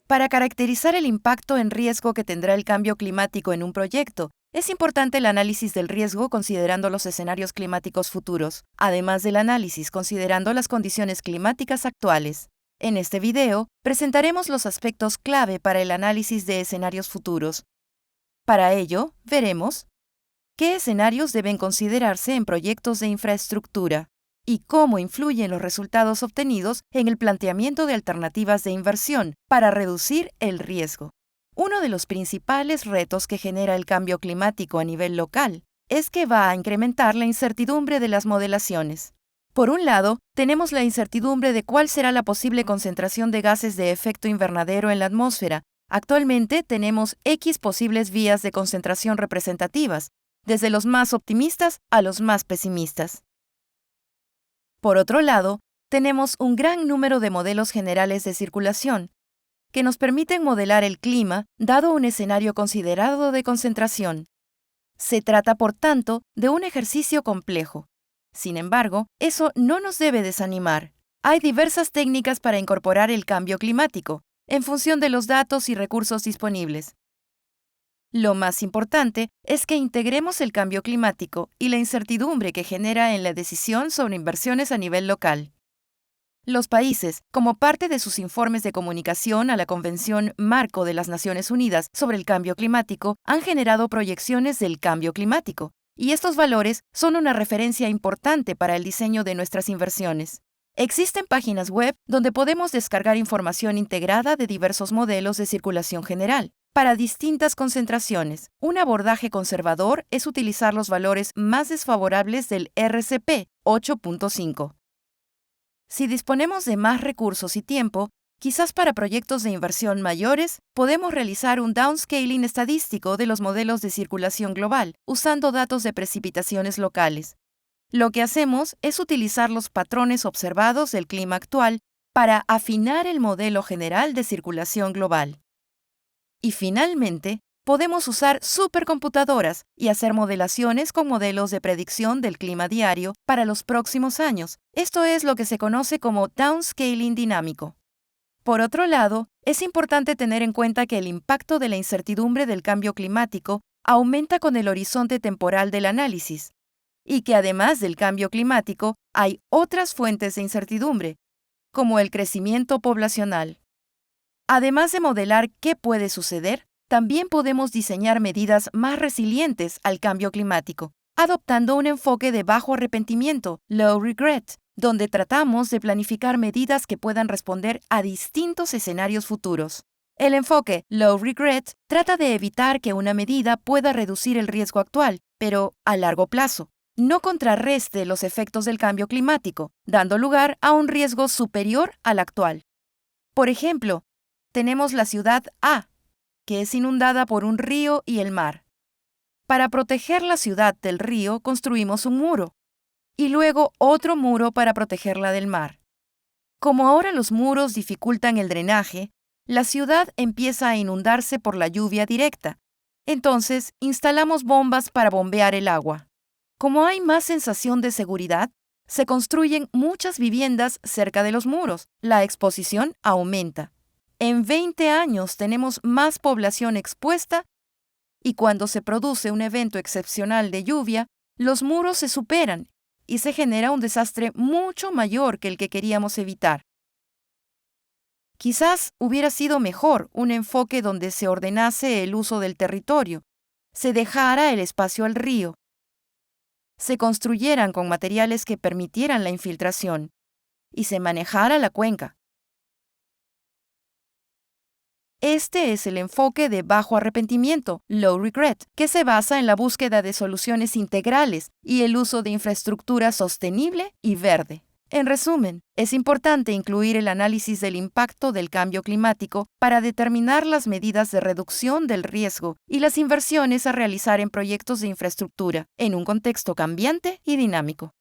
Para caracterizar el impacto en riesgo que tendrá el cambio climático en un proyecto, es importante el análisis del riesgo considerando los escenarios climáticos futuros, además del análisis considerando las condiciones climáticas actuales. En este video, presentaremos los aspectos clave para el análisis de escenarios futuros. Para ello, veremos qué escenarios deben considerarse en proyectos de infraestructura y cómo influyen los resultados obtenidos en el planteamiento de alternativas de inversión para reducir el riesgo. Uno de los principales retos que genera el cambio climático a nivel local es que va a incrementar la incertidumbre de las modelaciones. Por un lado, tenemos la incertidumbre de cuál será la posible concentración de gases de efecto invernadero en la atmósfera. Actualmente tenemos X posibles vías de concentración representativas, desde los más optimistas a los más pesimistas. Por otro lado, tenemos un gran número de modelos generales de circulación, que nos permiten modelar el clima dado un escenario considerado de concentración. Se trata, por tanto, de un ejercicio complejo. Sin embargo, eso no nos debe desanimar. Hay diversas técnicas para incorporar el cambio climático, en función de los datos y recursos disponibles. Lo más importante es que integremos el cambio climático y la incertidumbre que genera en la decisión sobre inversiones a nivel local. Los países, como parte de sus informes de comunicación a la Convención Marco de las Naciones Unidas sobre el Cambio Climático, han generado proyecciones del cambio climático, y estos valores son una referencia importante para el diseño de nuestras inversiones. Existen páginas web donde podemos descargar información integrada de diversos modelos de circulación general. Para distintas concentraciones, un abordaje conservador es utilizar los valores más desfavorables del RCP 8.5. Si disponemos de más recursos y tiempo, quizás para proyectos de inversión mayores, podemos realizar un downscaling estadístico de los modelos de circulación global, usando datos de precipitaciones locales. Lo que hacemos es utilizar los patrones observados del clima actual para afinar el modelo general de circulación global. Y finalmente, podemos usar supercomputadoras y hacer modelaciones con modelos de predicción del clima diario para los próximos años. Esto es lo que se conoce como downscaling dinámico. Por otro lado, es importante tener en cuenta que el impacto de la incertidumbre del cambio climático aumenta con el horizonte temporal del análisis, y que además del cambio climático hay otras fuentes de incertidumbre, como el crecimiento poblacional. Además de modelar qué puede suceder, también podemos diseñar medidas más resilientes al cambio climático, adoptando un enfoque de bajo arrepentimiento, low regret, donde tratamos de planificar medidas que puedan responder a distintos escenarios futuros. El enfoque low regret trata de evitar que una medida pueda reducir el riesgo actual, pero a largo plazo, no contrarreste los efectos del cambio climático, dando lugar a un riesgo superior al actual. Por ejemplo, tenemos la ciudad A, que es inundada por un río y el mar. Para proteger la ciudad del río, construimos un muro, y luego otro muro para protegerla del mar. Como ahora los muros dificultan el drenaje, la ciudad empieza a inundarse por la lluvia directa. Entonces, instalamos bombas para bombear el agua. Como hay más sensación de seguridad, se construyen muchas viviendas cerca de los muros. La exposición aumenta. En 20 años tenemos más población expuesta y cuando se produce un evento excepcional de lluvia, los muros se superan y se genera un desastre mucho mayor que el que queríamos evitar. Quizás hubiera sido mejor un enfoque donde se ordenase el uso del territorio, se dejara el espacio al río, se construyeran con materiales que permitieran la infiltración y se manejara la cuenca. Este es el enfoque de bajo arrepentimiento, low regret, que se basa en la búsqueda de soluciones integrales y el uso de infraestructura sostenible y verde. En resumen, es importante incluir el análisis del impacto del cambio climático para determinar las medidas de reducción del riesgo y las inversiones a realizar en proyectos de infraestructura, en un contexto cambiante y dinámico.